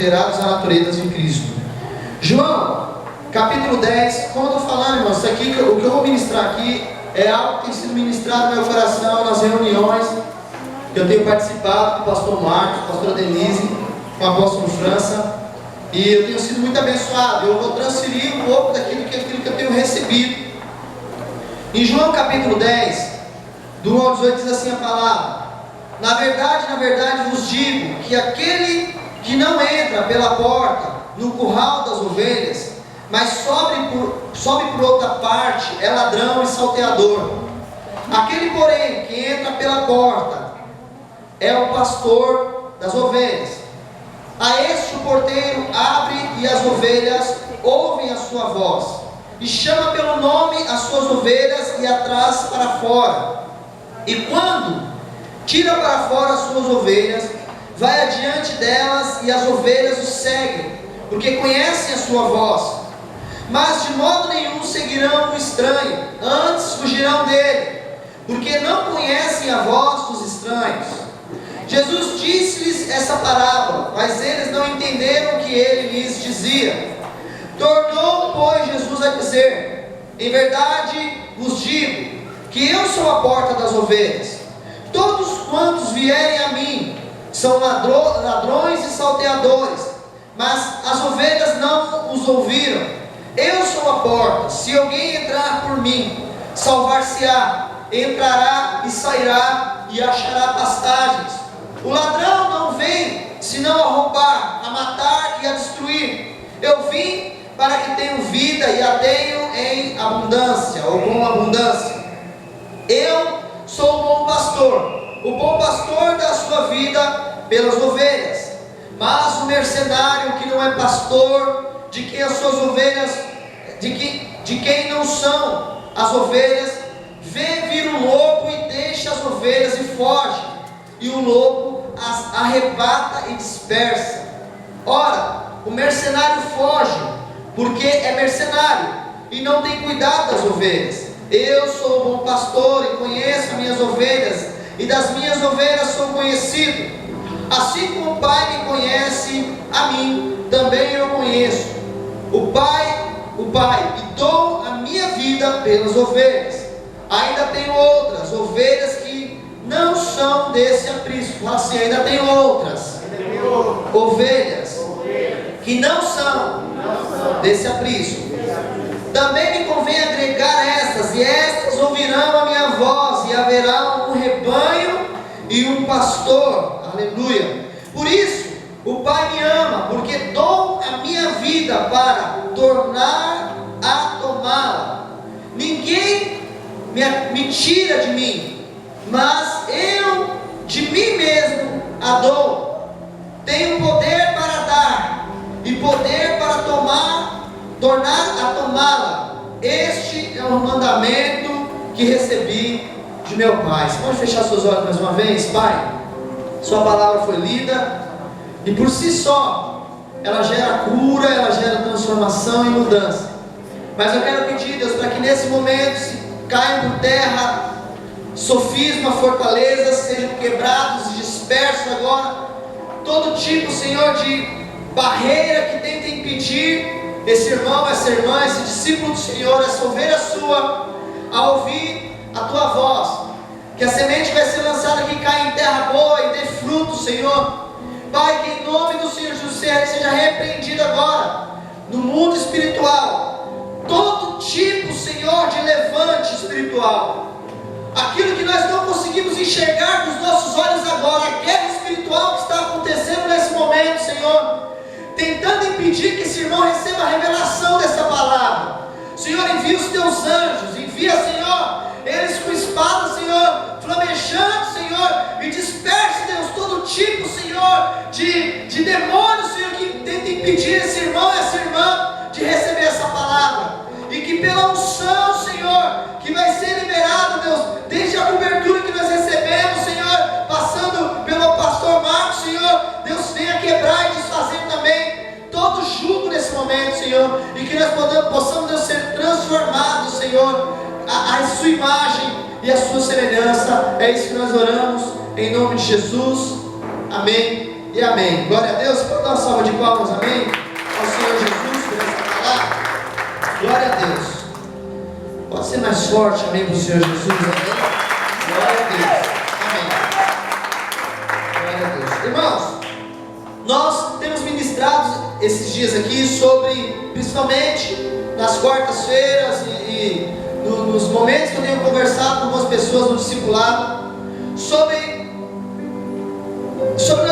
considerados a natureza de Cristo. João, capítulo 10, como eu estou falando, irmãos, isso aqui, o que eu vou ministrar aqui é algo que tem sido ministrado no meu coração nas reuniões que eu tenho participado com o pastor Marcos, com a pastora Denise, com o apóstolo França, e eu tenho sido muito abençoado. Eu vou transferir um pouco daquilo que eu tenho recebido. Em João capítulo 10, do 1 ao 18, diz assim a palavra: na verdade vos digo que aquele que não entra pela porta no curral das ovelhas, mas sobe por outra parte, é ladrão e salteador. Aquele, porém, que entra pela porta é o pastor das ovelhas. A este o porteiro abre, e as ovelhas ouvem a sua voz, e chama pelo nome as suas ovelhas e as traz para fora. E quando tira para fora as suas ovelhas, vai adiante delas, e as ovelhas o seguem, porque conhecem a sua voz. Mas de modo nenhum seguirão o estranho, antes fugirão dele, porque não conhecem a voz dos estranhos. Jesus disse-lhes essa parábola, mas eles não entenderam o que ele lhes dizia. Tornou, pois, Jesus a dizer: em verdade vos digo que eu sou a porta das ovelhas. Todos quantos vierem a mim são ladrões e salteadores, mas as ovelhas não os ouviram. Eu sou a porta. Se alguém entrar por mim, salvar-se-á, entrará e sairá e achará pastagens. O ladrão não vem senão a roubar, a matar e a destruir. Eu vim para que tenham vida e a tenham em abundância, ou com abundância. Eu sou o bom pastor. O bom pastor dá a sua vida pelas ovelhas. Mas o mercenário que não é pastor, de quem as suas ovelhas, de quem não são as ovelhas, vê vir o lobo e deixa as ovelhas e foge, e o lobo as arrebata e dispersa. Ora, o mercenário foge, porque é mercenário e não tem cuidado das ovelhas. Eu sou o bom pastor e conheço as minhas ovelhas, e das minhas ovelhas sou conhecido. Assim como o Pai me conhece, a mim também eu conheço o Pai, e dou a minha vida pelas ovelhas. Ainda tenho outras ovelhas que não são desse aprisco. Fala assim: ainda tenho outras ovelhas que não são desse aprisco. Também me convém agregar estas, e estas ouvirão a minha voz, e haverá um rebanho e um pastor. Aleluia. Por isso o Pai me ama, porque dou a minha vida para tornar a tomá-la. Ninguém me tira de mim, mas eu de mim mesmo a dou. Tenho poder para dar e poder para tornar a tomá-la. Este é o mandamento que recebi de meu Pai. Você pode fechar seus olhos mais uma vez? Pai, sua palavra foi lida, e por si só ela gera cura, ela gera transformação e mudança. Mas eu quero pedir, Deus, para que nesse momento se caiam por terra sofisma, fortalezas, sejam quebrados e dispersos agora. Todo tipo, Senhor, de barreira que tenta impedir esse irmão, essa irmã, esse discípulo do Senhor, essa ovelha sua, a ouvir a tua voz. Que a semente vai ser lançada, que caia em terra boa e dê fruto, Senhor. Pai, que em nome do Senhor Jesus seja repreendido agora no mundo espiritual todo tipo, Senhor, de levante espiritual. Aquilo que nós não conseguimos enxergar com os nossos olhos agora, a guerra espiritual que está acontecendo nesse momento, Senhor, tentando impedir que esse irmão receba a revelação dessa palavra. Senhor, envia os teus anjos, envia, Senhor, eles com espada, Senhor, flamejando, Senhor, e disperse, Deus, todo tipo, Senhor, de demônios, Senhor, que tenta impedir esse irmão e essa irmã de receber essa palavra. E que pela unção, Senhor, que vai ser liberado, Deus, desde a cobertura que nós recebemos, Senhor, passando pelo pastor Marcos, Senhor, Deus, venha quebrar e desfazer também todo jugo nesse momento, Senhor, e que nós possamos, Deus, ser transformados, Senhor, a sua imagem e a sua semelhança. É isso que nós oramos, em nome de Jesus, amém e amém. Glória a Deus. Pode dar uma salva de palmas, amém? Ao Senhor Jesus por essa palavra. Glória a Deus. Pode ser mais forte, amém, para o Senhor Jesus, amém? Glória a Deus, amém. Glória a Deus. Irmãos, nós temos ministrado esses dias aqui sobre, principalmente nas quartas-feiras e nos momentos que eu tenho conversado com algumas pessoas no discipulado, sobre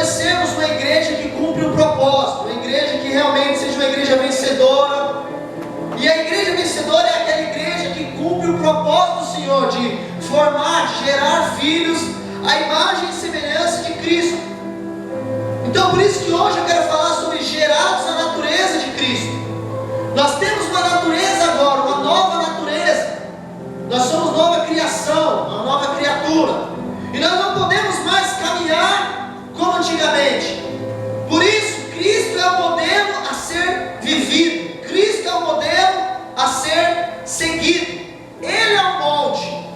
nós sermos uma igreja que cumpre um propósito, uma igreja que realmente seja uma igreja vencedora. E a igreja vencedora é aquela igreja que cumpre o propósito do Senhor de formar, de gerar filhos à imagem e semelhança de Cristo. Então por isso que hoje eu quero falar sobre gerados à natureza de Cristo. Nós temos uma natureza agora, uma nova natureza. Nós somos nova criação, uma nova criatura. E nós não podemos mais caminhar como antigamente. Por isso, Cristo é o modelo a ser vivido. Cristo é o modelo a ser seguido. Ele é o molde.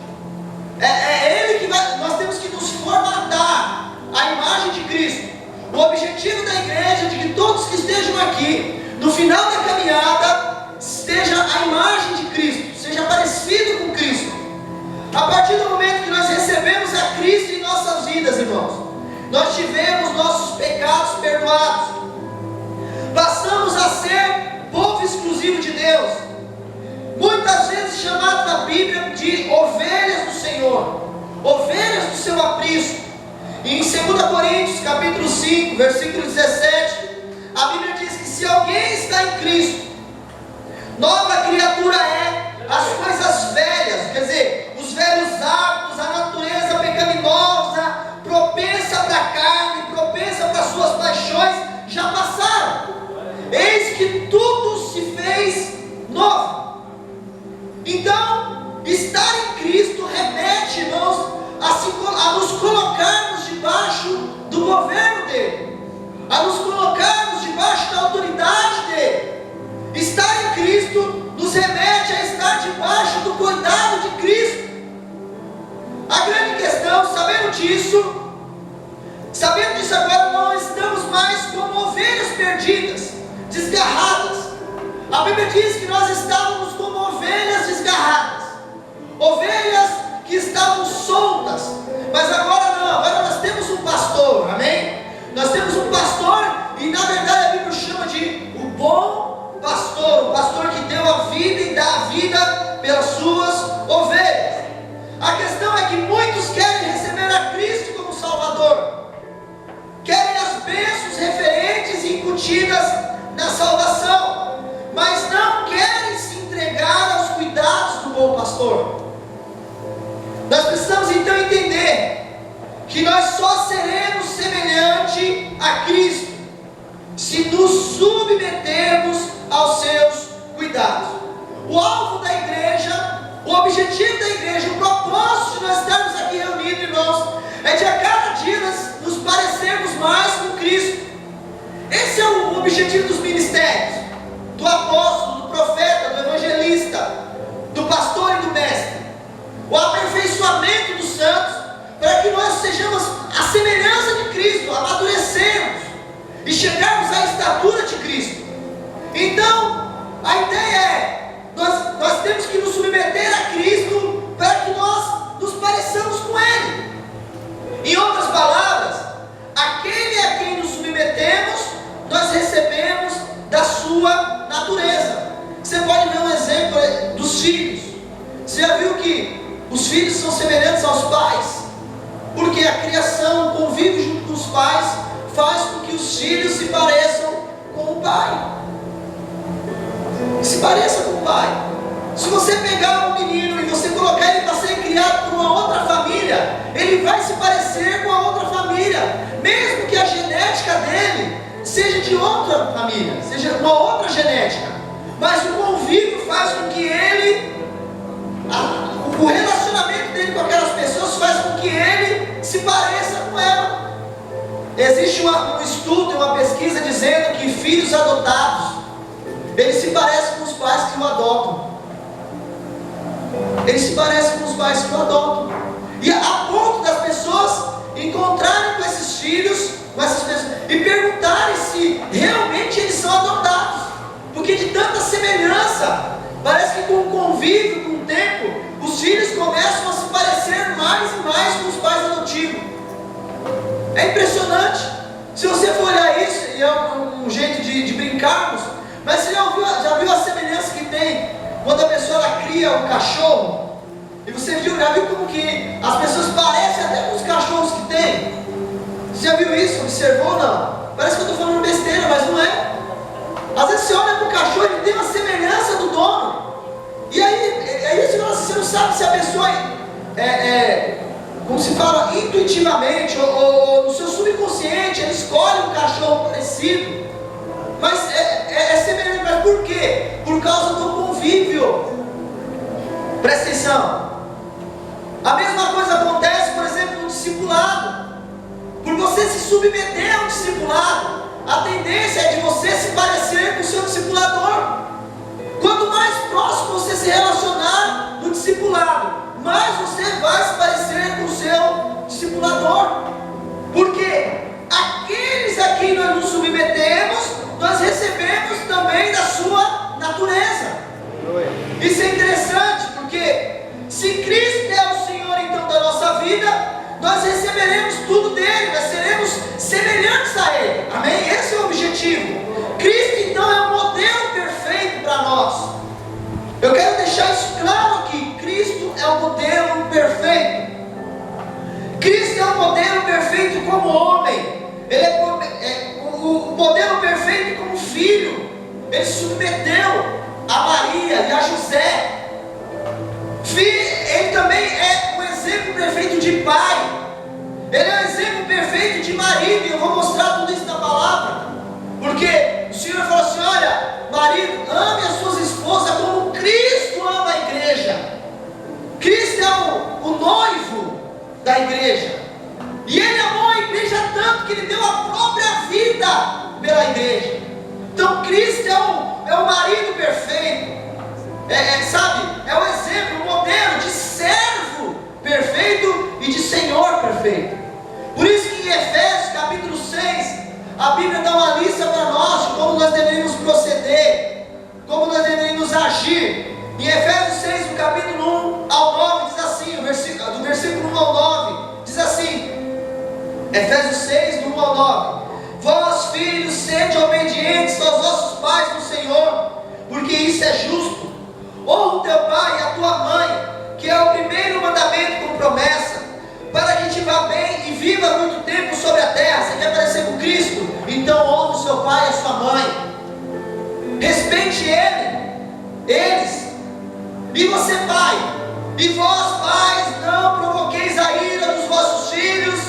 É Ele que vai. Nós temos que nos formatar a imagem de Cristo. O objetivo da igreja é de que todos que estejam aqui, no final da caminhada, esteja a imagem de Cristo, seja parecido com Cristo. A partir do momento que nós recebemos a Cristo em nossas vidas, irmãos, nós tivemos nossos pecados perdoados, passamos a ser povo exclusivo de Deus, muitas vezes chamados na Bíblia de ovelhas do Senhor, ovelhas do seu aprisco. Em 2 Coríntios capítulo 5, versículo 17, a Bíblia diz que se alguém está em Cristo, nova criatura é. As coisas velhas, quer dizer, os velhos hábitos, a natureza pecaminosa, propensa para a carne, propensa para as suas paixões, já passaram. Eis que tudo se fez novo. Então, estar em Cristo remete, irmãos, a nos colocarmos debaixo do governo dele, a nos colocarmos debaixo da autoridade dele. Estar em Cristo nos remete a estar debaixo do cuidado de Cristo. A grande questão, sabendo disso agora, não estamos mais como ovelhas perdidas, desgarradas. A Bíblia diz que nós estávamos como ovelhas desgarradas, ovelhas que estavam soltas, mas agora não, agora nós temos um pastor, amém? Nós temos um pastor, e na verdade a Bíblia chama de o bom pastor, o pastor que deu a vida e dá a vida pelas suas ovelhas. A questão é que muitos querem receber a Cristo como Salvador, querem as bênçãos referentes e incutidas na salvação, mas não querem se entregar aos cuidados do bom pastor. Nós precisamos então entender que nós só seremos semelhante a Cristo se nos submetermos aos seus cuidados. O alvo da igreja, o objetivo da igreja, o propósito de nós estarmos aqui reunidos, irmãos, é de a cada dia nos parecermos mais com Cristo. Esse é o objetivo dos ministérios, do apóstolo, do profeta, do evangelista, do pastor e do mestre. O aperfeiçoamento dos santos, para que nós sejamos a semelhança de Cristo, amadurecermos e chegarmos à estatura de Cristo. Então, a ideia é, nós temos que nos submeter a Cristo para que nós nos pareçamos com Ele. Em outras palavras, aquele a quem nos submetemos, nós recebemos da sua natureza. Você pode ver um exemplo dos filhos. Você já viu que os filhos são semelhantes aos pais? Porque a criação, o convívio junto com os pais, faz com que os filhos se pareçam com o pai. Se pareça com o pai. Se você pegar um menino e você colocar ele para ser criado por uma outra família, ele vai se parecer com a outra família, mesmo que a genética dele seja de outra família, seja uma outra genética. Mas o convívio faz com que ele, o relacionamento dele com aquelas pessoas faz com que ele se pareça com ela. Existe um estudo, uma pesquisa dizendo que filhos adotados, eles se parecem com os pais que o adotam. Eles se parecem com os pais que o adotam. E a ponto das pessoas encontrarem com esses filhos, com essas pessoas, e perguntarem se realmente eles são adotados, porque de tanta semelhança, parece que com o convívio, com o tempo, os filhos começam a se parecer mais e mais com os pais adotivos. É impressionante. Se você for olhar isso, e é um jeito de brincarmos, mas você já viu a semelhança que tem quando a pessoa ela cria um cachorro? E você já viu como que as pessoas parecem até com os cachorros que tem? Você já viu isso? Observou ou não? Parece que eu estou falando besteira, mas não é. Às vezes você olha para o cachorro, ele tem uma semelhança do dono. E aí você não sabe se a pessoa como se fala, intuitivamente, ou no seu subconsciente, ele escolhe um cachorro parecido. Mas é semelhante. Mas por quê? Por causa do convívio. Presta atenção. A mesma coisa acontece, por exemplo, no discipulado. Por você se submeter ao discipulado, a tendência é de você se parecer com o seu discipulador. Quanto mais próximo você se relacionar no discipulado, mais você vai se parecer com o seu discipulador. Porque aqueles a quem nós nos submetemos, nós recebemos também da sua natureza. Isso é interessante, porque se Cristo é o Senhor então da nossa vida, nós receberemos tudo dele, nós seremos semelhantes a ele. Amém? Esse é o objetivo. Cristo então é o modelo perfeito para nós. Eu quero deixar isso claro aqui. Cristo é o modelo perfeito. Cristo é o modelo perfeito como homem. Ele é o modelo perfeito como filho. Ele se submeteu a Maria e a José. Ele também é o exemplo perfeito de pai. Ele é o exemplo perfeito de marido. E eu vou mostrar tudo isso na palavra. Porque o Senhor falou assim: olha, marido, ame as suas esposas como Cristo ama a igreja. Cristo é o noivo da igreja. E ele amou a igreja tanto que ele deu a própria vida pela igreja. Então Cristo é o marido perfeito. Sabe? É o exemplo, o modelo de servo perfeito e de Senhor perfeito. Por isso que em Efésios capítulo 6, a Bíblia dá uma lista para nós de como nós deveríamos proceder, como nós deveríamos agir. Em Efésios 6, do capítulo 1 ao 9, diz assim, do versículo 1 ao 9, diz assim, Efésios 6, do 1 ao 9: vós, filhos, sede obedientes aos vossos pais no Senhor, porque isso é justo. Honra o teu pai e a tua mãe, que é o primeiro mandamento com promessa, para que te vá bem e viva muito tempo sobre a terra. Você quer parecer com Cristo? Então honra o seu pai e a sua mãe. Respeite eles. E você, pai, e vós, pais, não provoqueis a ira dos vossos filhos,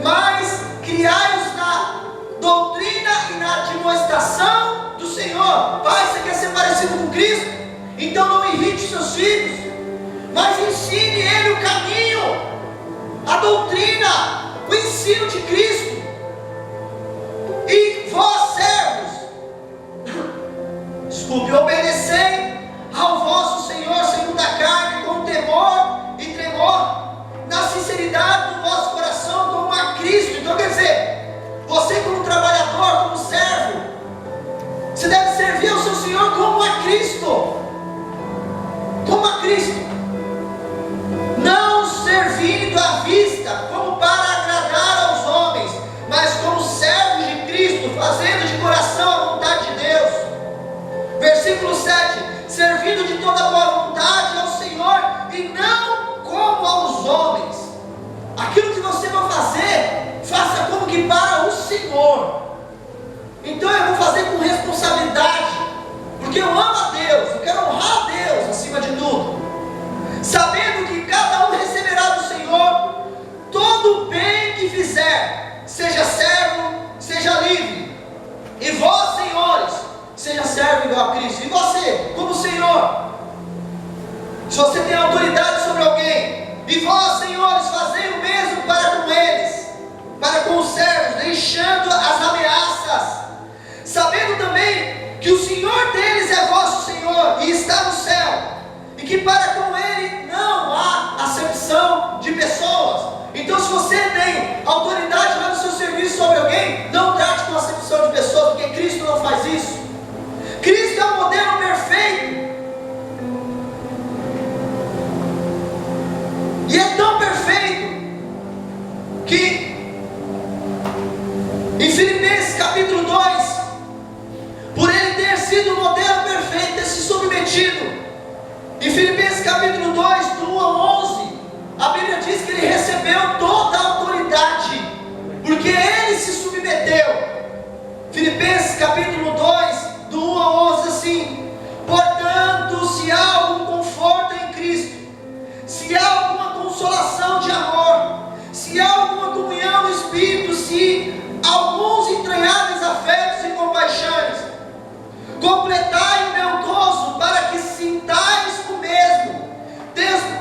mas criai-os na doutrina e na admoestação do Senhor. Pai, você quer ser parecido com Cristo? Então não irrite os seus filhos, mas ensine ele o caminho, a doutrina, o ensino de Cristo. E vós, servos, obedecei ao vosso Senhor segundo a carne, com temor e tremor, na sinceridade do vosso coração, como a Cristo. Então quer dizer, você como trabalhador, como servo, você deve servir ao seu Senhor como a Cristo. Como a Cristo, não servindo à vista como para agradar aos homens, mas como servos de Cristo, fazendo de coração a vontade de Deus. Versículo 7: servindo de toda boa vontade ao Senhor e não como aos homens. Aquilo que você vai fazer, faça como que para o Senhor. Então eu vou fazer com responsabilidade, porque eu amo a Deus, eu quero honrar a Deus acima de tudo, sabendo que cada um receberá do Senhor todo o bem que fizer, seja servo, seja livre. E vós, senhores, seja servo igual a Cristo. E você, como Senhor, se você tem autoridade sobre alguém, e vós, senhores, fazei o mesmo para com eles, para com os servos, deixando as ameaças, sabendo também que o Senhor deles é vosso Senhor e está no céu, e que para com ele não há acepção de pessoas. Então se você tem autoridade lá no seu serviço sobre alguém, não traga Em Filipenses capítulo 2, por ele ter sido o modelo perfeito, ter se submetido. Em Filipenses capítulo 2, do 1 ao 11, a Bíblia diz que ele recebeu toda a autoridade, porque ele se submeteu. Filipenses capítulo 2, do 1 ao 11, assim: portanto, se há algum conforto em Cristo, se há alguma consolação de amor, se há alguma comunhão no Espírito, se alguns entranháveis afetos e compaixões, completai o meu gozo, para que sintais o mesmo,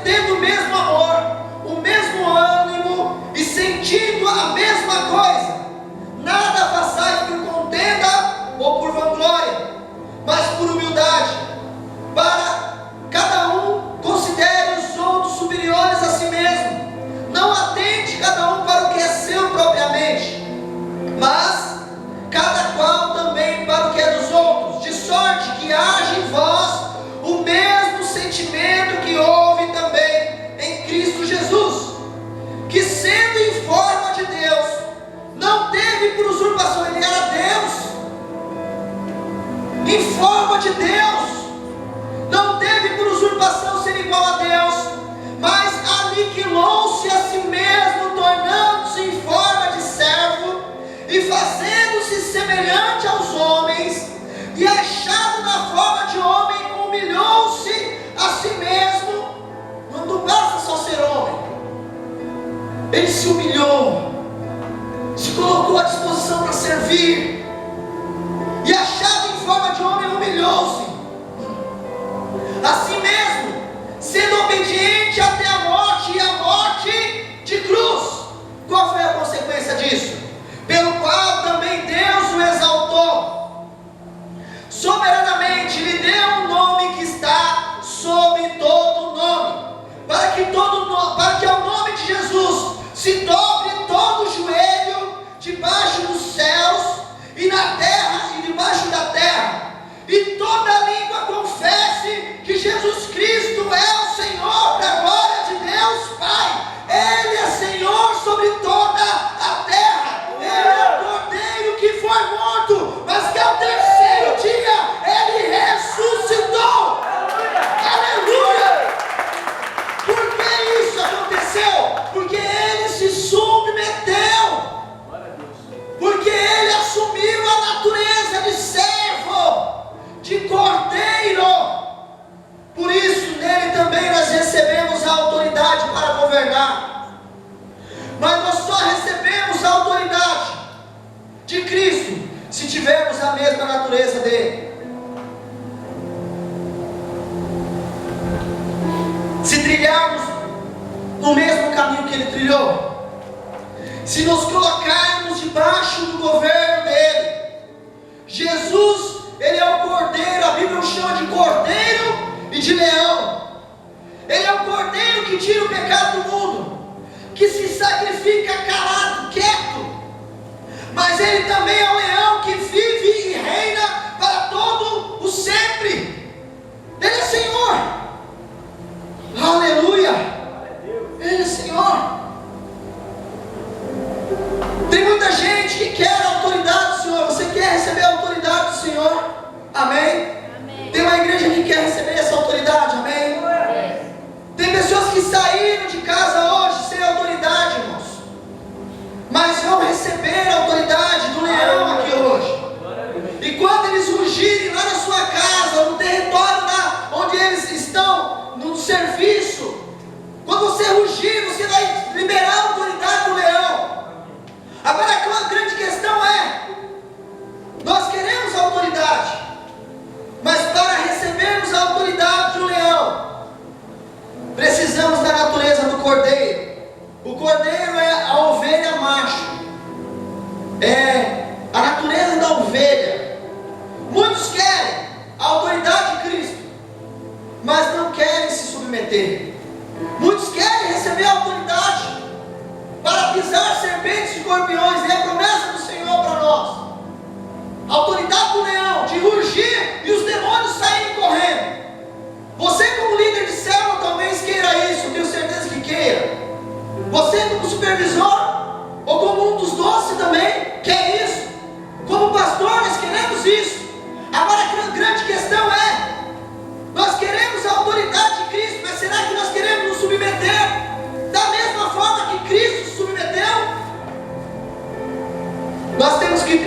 tendo o mesmo amor, o mesmo ânimo e sentindo a mesma coisa. Nada façais por contenda ou por vanglória, mas por humildade, para cada um considere os outros superiores a si mesmo. Não atente cada um para o que é seu propriamente, mas cada qual também para o que é dos outros, de sorte que haja em vós o mesmo sentimento que houve também em Cristo Jesus, que sendo em forma de Deus, não teve por usurpação, ele era Deus, em forma de Deus, não teve por usurpação ser igual a Deus, mas aniquilou-se a si mesmo, tornando-se em forma de servo, e fazendo-se semelhante aos homens, e achado na forma de homem, humilhou-se a si mesmo. Não basta só ser homem, ele se humilhou, se colocou à disposição para servir, e achado em forma de homem, humilhou-se a si mesmo, sendo obediente até a morte, e a morte de cruz. Qual foi a consequência disso? Pelo qual também Deus o exaltou, soberanamente lhe deu um nome que está sobre todo nome, para que ao nome de Jesus se dobre todo o joelho, debaixo dos céus e na terra e debaixo da terra, e toda língua confesse que Jesus Cristo é o Senhor, para a glória de Deus Pai. Ele é Senhor sobre toda a terra. Ele é o Cordeiro que foi morto, mas que ao terceiro dia ele ressuscitou. Aleluia! Por que isso aconteceu? Porque ele se submeteu, porque ele assumiu a natureza de servo, de cordeiro. Por isso nele também nós recebemos a autoridade para governar. Mas nós só recebemos a autoridade de Cristo se tivermos a mesma natureza dele. Se trilharmos no mesmo caminho que ele trilhou, se nos colocarmos debaixo do governo dele. Jesus, ele é o cordeiro, a Bíblia o chama de cordeiro e de leão. Ele é o cordeiro que tira o pecado do mundo, que se sacrifica calado, quieto, mas ele também é o leão que vive e reina para todo o sempre. Ele é Senhor. Aleluia. Ele é Senhor. Tem muita gente que quer autoridade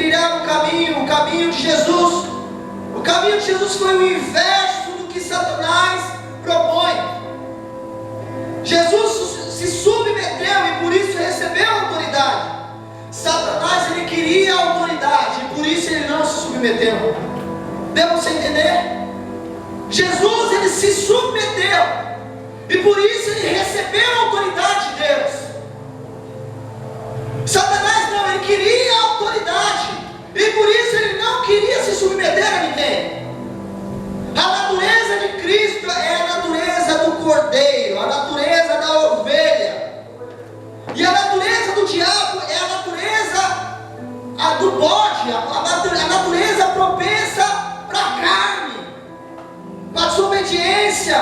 trilhar o caminho de Jesus. O caminho de Jesus foi o inverso do que Satanás propõe. Jesus se submeteu e por isso recebeu a autoridade. Satanás, ele queria a autoridade e por isso ele não se submeteu. Deu para você entender? Jesus, ele se submeteu e por isso ele recebeu a autoridade de Deus. Satanás não, ele queria a autoridade e por isso ele não queria se submeter a ninguém. A natureza de Cristo é a natureza do cordeiro, a natureza da ovelha. E a natureza do diabo é a natureza do bode, a natureza propensa para a carne, para a desobediência.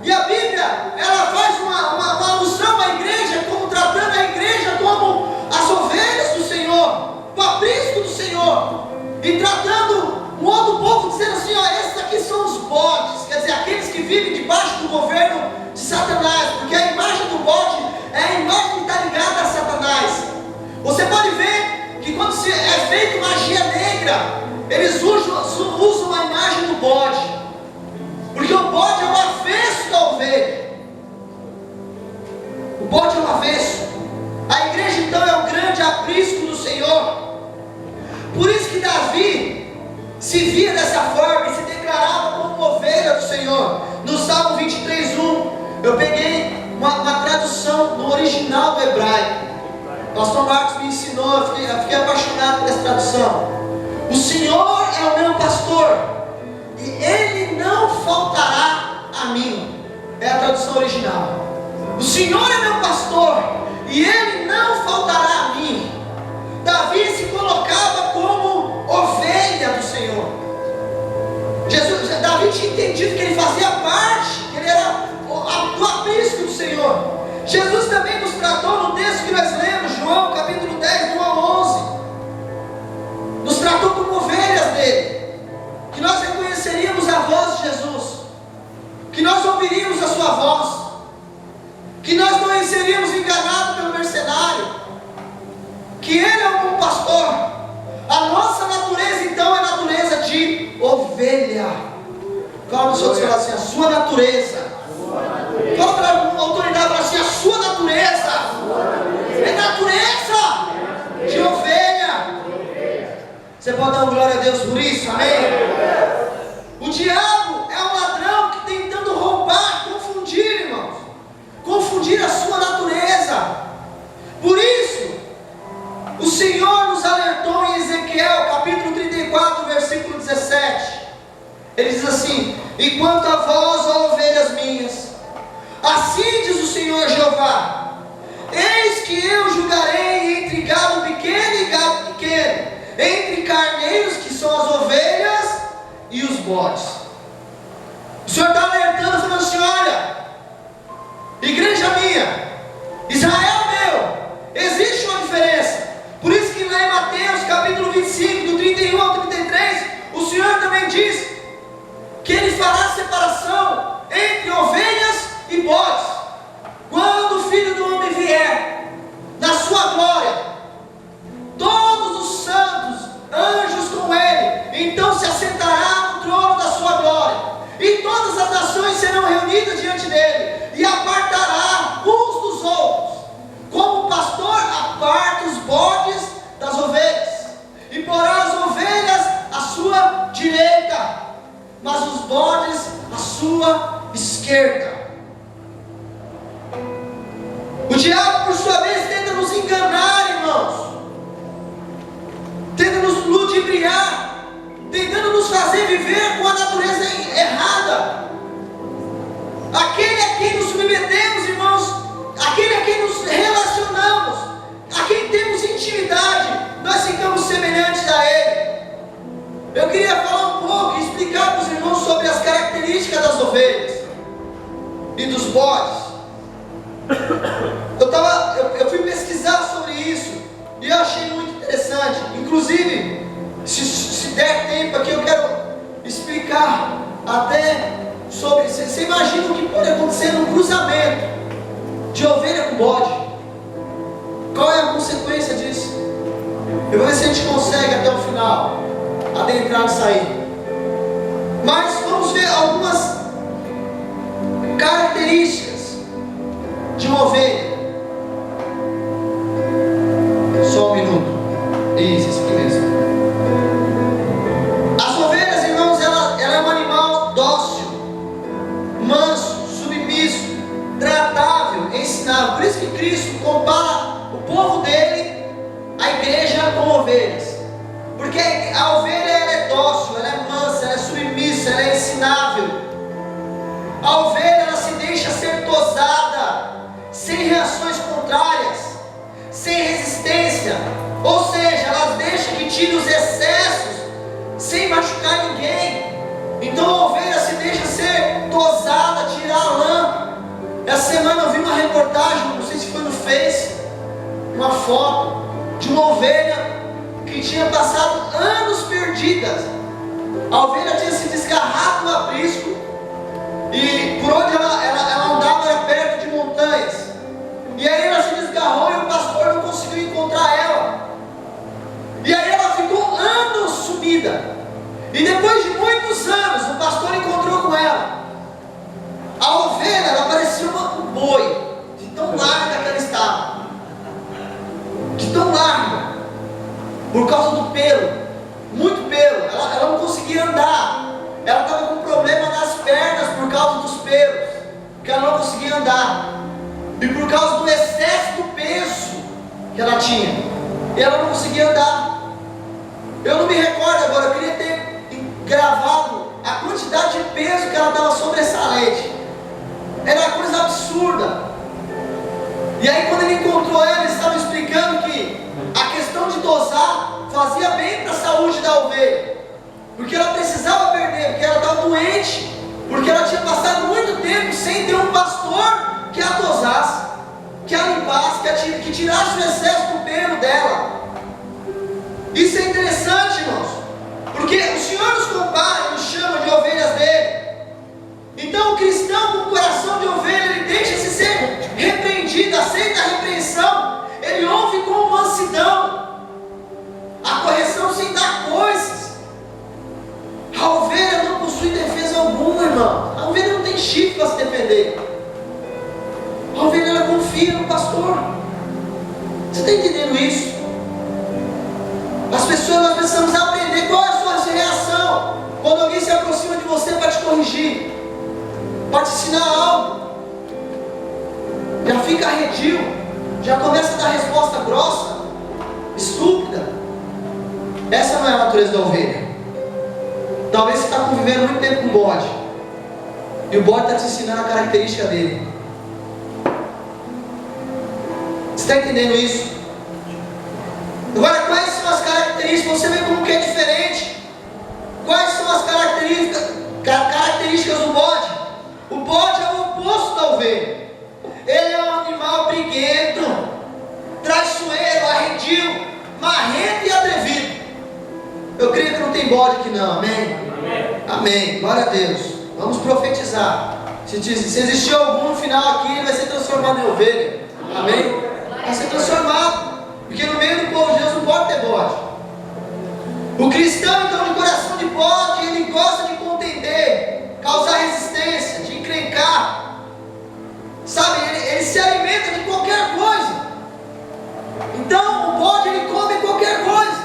E a Bíblia, ela faz uma alusão à igreja, como tratando a igreja como as ovelhas do Senhor, o aprisco do Senhor, e tratando um outro povo dizendo assim, ó, esses aqui são os bodes, quer dizer, aqueles que vivem debaixo do governo de Satanás, porque a imagem do bode é a imagem que está ligada a Satanás. Você pode ver que quando é feita magia negra, eles usam a imagem do bode, porque o bode é o avesso da ovelha. O bode é o avesso. A igreja então é o grande aprisco do Senhor. Por isso que Davi se via dessa forma e se declarava como ovelha do Senhor. No Salmo 23:1, eu peguei uma tradução no original do hebraico. O pastor Marcos me ensinou, eu fiquei apaixonado por essa tradução. O Senhor é o meu pastor e Ele não faltará a mim. É a tradução original. O Senhor é meu pastor e Ele não faltará a mim. Davi se colocava como ovelha do Senhor. Davi tinha entendido que ele fazia parte, que ele era do aprisco do Senhor. Jesus também nos tratou no texto que nós lemos, João capítulo 10, 1 a 11. Nos tratou como ovelhas dele, que nós reconheceríamos a voz de Jesus, que nós ouviríamos a sua voz, que nós não seríamos enganados pelo mercenário, que ele é um bom pastor. A nossa natureza então é a natureza de ovelha. Fala para os outros, fala assim, a sua natureza. Fala para a autoridade, fala assim, a sua natureza é natureza de ovelha. Você pode dar glória a Deus por isso, amém? O diabo é um ladrão que tentando roubar, confundir, irmãos, confundir a sua natureza. Por isso o Senhor nos alertou em Ezequiel capítulo 34, versículo 17. Ele diz assim: e quanto a vós, ó ovelhas minhas, assim diz o Senhor Jeová, eis que eu julgarei entre gado pequeno e gado pequeno, entre carneiros, que são as ovelhas, e os bodes. O Senhor está alertando, falando assim, olha, igreja minha, Israel meu, existe uma diferença. Por isso que lá em Mateus capítulo 25, do 31 ao 33, o Senhor também diz que Ele fará separação entre ovelhas e bodes, quando o Filho do Homem vier na sua glória, todos os santos, anjos com Ele, então se assentará no trono da sua glória, e todas as nações serão reunidas diante dele, e apartará uns dos outros, como o pastor aparta os bodes das ovelhas, e porá as ovelhas à sua direita, mas os bodes à sua esquerda. O diabo, por sua vez, tenta nos enganar, irmãos, tenta nos ludibriar, tentando nos fazer viver com a natureza errada. Aquele a quem nos submetemos, irmãos, aquele a quem nos relacionamos, a quem temos intimidade, nós ficamos semelhantes a Ele. Eu queria falar um pouco e explicar para os irmãos sobre as características das ovelhas e dos bodes. Eu fui pesquisar sobre isso e eu achei muito interessante. Inclusive, se der tempo aqui, eu quero explicar até sobre. Você imagina o que pode acontecer num cruzamento de ovelha com bode? Qual é a consequência disso? Eu vou ver se a gente consegue até o final terminar de sair. Mas vamos ver algumas características de uma ovelha. Só um minuto. Isso aqui mesmo. As ovelhas, irmãos, ela é um animal dócil, manso, submisso, tratável, ensinável. Por isso que Cristo compara o povo dele à igreja com ovelhas. Porque a ovelha, ela é dócil, ela é mansa, ela é submissa, ela é ensinável. A ovelha, ela se deixa ser tosada, sem reações contrárias, sem resistência. Ou seja, ela deixa que tire os excessos, sem machucar ninguém. Então a ovelha se deixa ser tosada, tirar a lã. Essa semana eu vi uma reportagem, não sei se foi no Face, uma foto de uma ovelha que tinha passado anos perdidas. A ovelha tinha se desgarrado do aprisco, e por onde ela andava era perto de montanhas. E aí ela se desgarrou e o pastor não conseguiu encontrar ela. E aí ela ficou anos sumida. E depois de muitos anos o pastor encontrou com ela. A ovelha, ela parecia um boi, de tão larga que ela estava, de tão larga, por causa do pelo, muito pelo. Ela não conseguia andar. Ela estava com problema nas pernas por causa dos pelos, porque ela não conseguia andar, e por causa do excesso do peso que ela tinha, e ela não conseguia andar. Eu não me recordo agora, eu queria ter gravado a quantidade de peso que ela estava sobressalente. Era uma coisa absurda. E aí quando ele encontrou ela, ele estava explicando que a questão de dosar fazia bem para a saúde da ovelha, porque ela precisava perder, porque ela estava doente, porque ela tinha passado muito tempo sem ter um pastor que a dosasse, que a limpasse, que tirasse o excesso do pelo dela. Isso é interessante, irmãos, porque o Senhor nos compara e nos chama de ovelhas dele. Então o cristão com coração de ovelha, ele deixa-se ser repreendido, aceita a repreensão, ele ouve com mansidão a correção sem dar coisas. A ovelha não possui defesa alguma, irmão. A ovelha não tem chifre para se defender. A ovelha, ela confia no pastor. Você está entendendo isso? As pessoas, nós precisamos aprender qual é a sua reação quando alguém se aproxima de você para te corrigir, para te ensinar algo. Já fica arredio, já começa a dar resposta grossa, estúpida. Essa não é a natureza da ovelha. Talvez você está convivendo muito tempo com o bode, e o bode está te ensinando a característica dele. Você está entendendo isso? Agora, quais são as características? Você vê como que é diferente. Quais são as características do bode? O bode é o oposto da ovelha. Ele é um animal briguento, traiçoeiro, arredio, marrento e atrevido. Eu creio que não tem bode aqui não, amém? Amém. Amém, glória a Deus. Vamos profetizar. Se existir algum no final aqui, ele vai ser transformado em ovelha. Amém? Vai ser transformado. Porque no meio do povo de Deus não pode ter bode. O cristão, então, de coração de bode, ele gosta de contender, causar resistência, de encrencar. Sabe, ele se alimenta de qualquer coisa. Então, o bode, ele come qualquer coisa.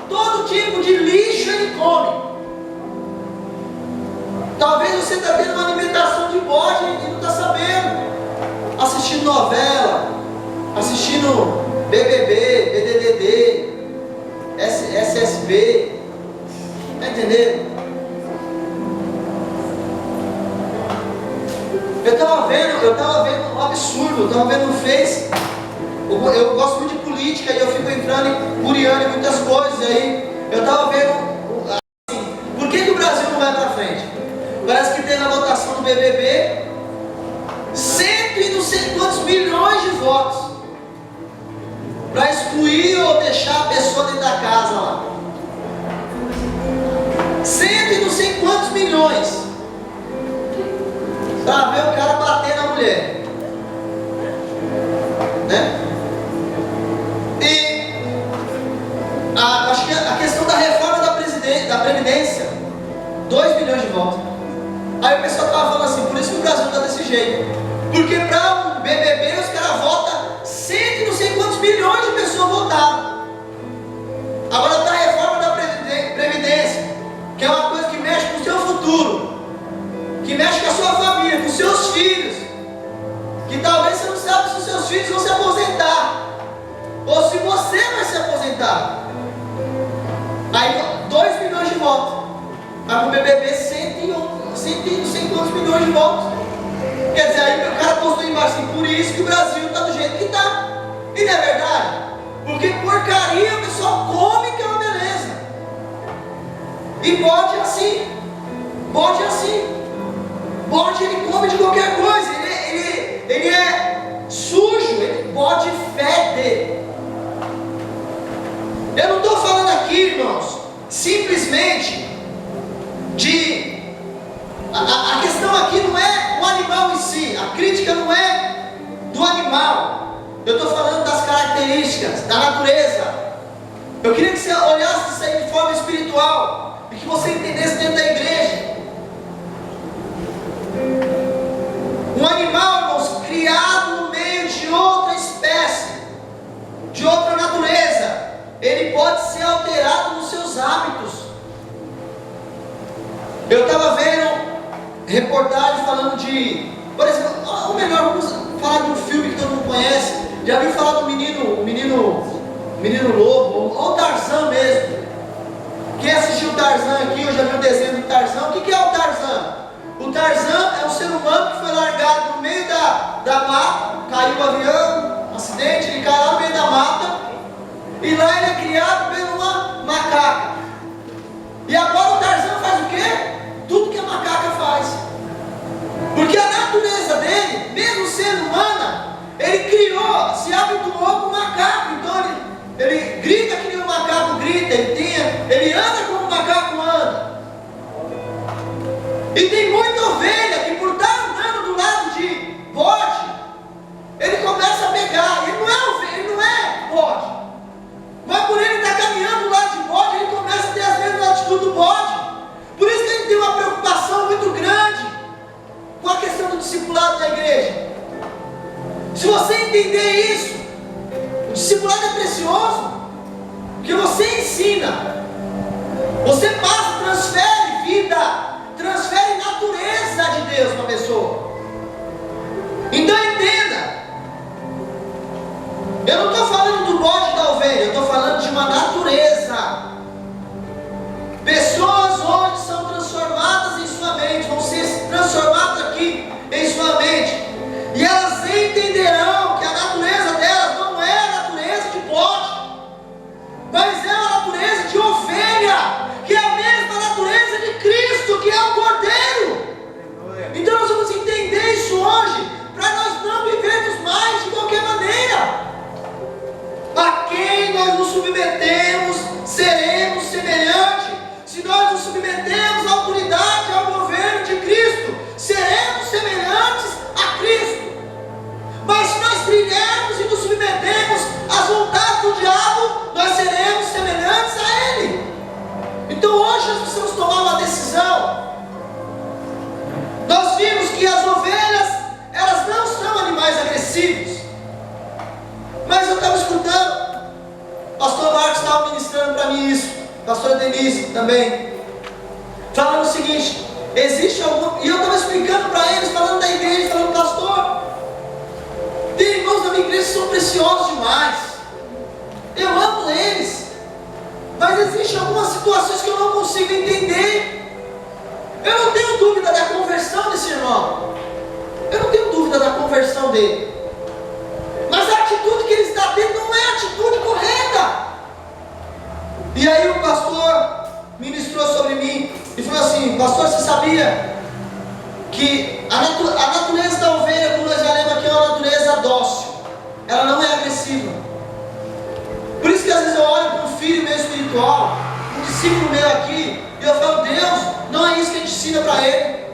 Todo tipo de lixo ele come. Talvez você está tendo uma alimentação de bode e não está sabendo. Assistindo novela, assistindo BBB, BDDD, SSB, está entendendo? Eu estava vendo um absurdo, eu estava vendo no Face. Eu gosto muito de política e eu fico entrando e curiando em muitas coisas. E aí eu estava vendo assim, por que o Brasil não vai para frente? Parece que teve a votação do BBB, cento e não sei quantos milhões de votos para excluir ou deixar a pessoa dentro da casa lá. Cento e não sei quantos milhões para ver o cara bater na mulher, né? E acho que Previdência, 2 milhões de votos. Aí o pessoal estava falando assim, por isso que o Brasil está desse jeito. Porque para um BBB os caras votam 100 e não sei quantos milhões de pessoas votaram. Agora está a reforma da Previdência, que é uma coisa que mexe com o seu futuro, que mexe com a sua família, com os seus filhos, que talvez você não sabe se os seus filhos vão se aposentar, ou se você vai se aposentar. Aí 2 milhões de votos. Aí para o BBB 100 e não sei quantos milhões de votos. Quer dizer, aí o cara postou embaixo assim, por isso que o Brasil está do jeito que está. E não é verdade? Porque porcaria o pessoal come, que é uma beleza. E bode é assim. Bode é assim. Bode ele come de qualquer coisa. Ele é sujo. Bode fede. Eu não estou falando aqui, irmãos, simplesmente de... A questão aqui não é o animal em si. A crítica não é do animal. Eu estou falando das características, da natureza. Eu queria que você olhasse isso aí de forma espiritual e que você entendesse dentro da igreja. Um animal, irmãos, criado no meio de outra espécie, de outra natureza, ele pode ser alterado nos seus hábitos. Eu estava vendo reportagem falando de, por exemplo, ou melhor, vamos falar de um filme que todo mundo conhece. Já viu falar do menino lobo, ou Tarzan mesmo? Quem assistiu o Tarzan aqui, eu já vi o desenho do Tarzan. O que é o Tarzan? O Tarzan é um ser humano que foi largado no meio da mata, caiu o avião, acidente, ele caiu lá no meio da mata, e lá ele é criado por uma macaca. E agora o Tarzan faz o quê? Tudo que a macaca faz. Porque a natureza dele, mesmo sendo humana, ele criou, se habituou com o macaco. Então ele grita que nem o macaco grita, ele anda como o macaco anda. E tem muita ovelha que, por estar andando do lado de bode, ele começa a pegar. Ele não é ovelha, ele não é bode, mas por ele estar caminhando do lado de bode, ele começa a ter as mesmas atitudes do bode. Por isso que ele tem uma preocupação muito grande com a questão do discipulado da igreja. Se você entender isso, o discipulado é precioso, porque você ensina, você passa, transfere vida, transfere natureza de Deus para a pessoa. Então entenda, eu não estou falando do bode e da ovelha, eu estou falando de uma natureza. Pessoas hoje são transformadas em sua mente, vão ser transformadas aqui em sua mente, e elas entenderão que a natureza delas não é a natureza de bode, mas é a natureza de ovelha, que é a mesma natureza de Cristo, que é o Cordeiro. Então nós vamos entender isso hoje, para nós não vivermos mais de qualquer maneira. A quem nós nos submetemos, seremos semelhantes. Se nós nos submetemos à autoridade, ao governo de Cristo, seremos semelhantes a Cristo. Mas se nós trilharmos e nos submetemos às vontades do diabo, nós seremos semelhantes a Ele. Então hoje nós precisamos tomar uma decisão. Nós vimos que as ovelhas, elas não são animais agressivos. Mas eu estava escutando, o pastor Marcos estava ministrando para mim isso, pastor Denise também, falando o seguinte, existe algum, e eu estava explicando para eles, falando da igreja, falando, pastor, tem irmãos da minha igreja que são preciosos demais, eu amo eles, mas existem algumas situações que eu não consigo entender. Eu não tenho dúvida da conversão desse irmão, eu não tenho dúvida da conversão dele, mas a atitude que ele está tendo não é a atitude correta. E aí o pastor ministrou sobre mim e falou assim, pastor, você sabia que a natureza da ovelha, como nós já lemos aqui, é uma natureza dócil, ela não é agressiva. Por isso que às vezes eu olho para um filho meu espiritual, um discípulo meu aqui, e eu falo, Deus, não é isso que a gente ensina para ele,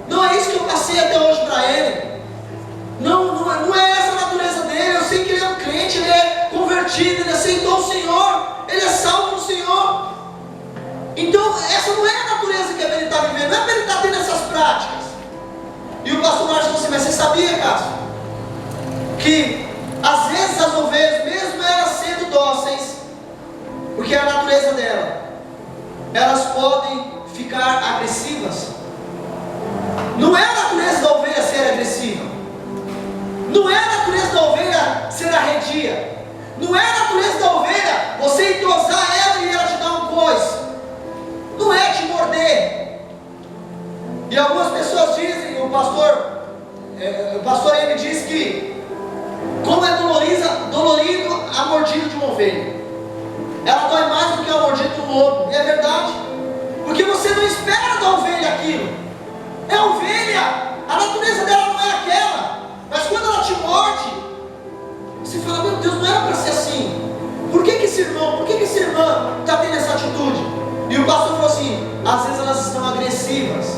não é isso que eu passei até hoje para ele, não é essa a natureza dele. Eu sei que ele é um crente, ele é convertido, ele aceitou o Senhor, ele é salvo no Senhor, Então, essa não é a natureza que ele está vivendo, não é para ele estar tendo essas práticas. E o pastor Márcio falou assim: mas você sabia, Cássio, que às vezes as ovelhas, mesmo elas sendo dóceis, porque é a natureza dela, elas podem ficar agressivas? Não é a natureza da ovelha ser agressiva, não é a natureza da ovelha ser arredia, não é a natureza da ovelha você entrosar ela e ela te dar um coice, não é te morder. E algumas pessoas dizem, o pastor ele diz que como é dolorido a mordida de uma ovelha, ela dói mais do que a mordida de um lobo. E é verdade, porque você não espera da ovelha aquilo. É a ovelha, a natureza dela não é aquela, mas quando ela te morde, você fala: meu Deus, não era para ser assim. Por que esse irmão, por que essa irmã está tendo essa atitude? E o pastor falou assim: às vezes elas estão agressivas.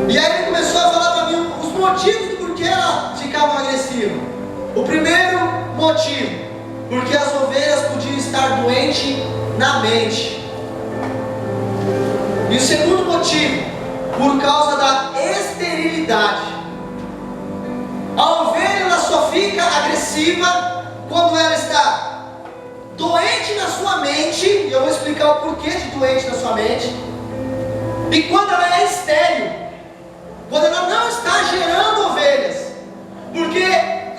E aí ele começou a falar para mim os motivos do porquê ela ficava agressiva. O primeiro motivo: porque as ovelhas podiam estar doentes na mente. E o segundo motivo: por causa da esterilidade. A ovelha ela só fica agressiva quando ela está doente na sua mente, e eu vou explicar o porquê de doente na sua mente, e quando ela é estéril, quando ela não está gerando ovelhas. Porque,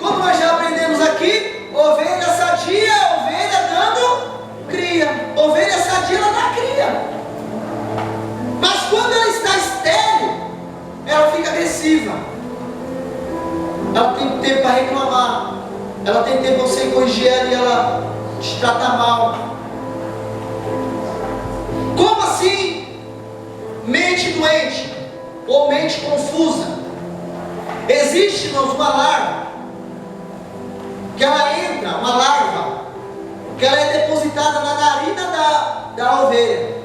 como nós já aprendemos aqui, ovelha sadia é ovelha dando cria. Ovelha sadia ela dá cria. Mas quando ela está estéril, ela fica agressiva. Ela tem tempo para reclamar, ela tem tempo para você corrigir ela e ela te trata mal. Como assim mente doente ou mente confusa? Existe, irmãos, uma larva que ela entra, uma larva que ela é depositada na narina da ovelha.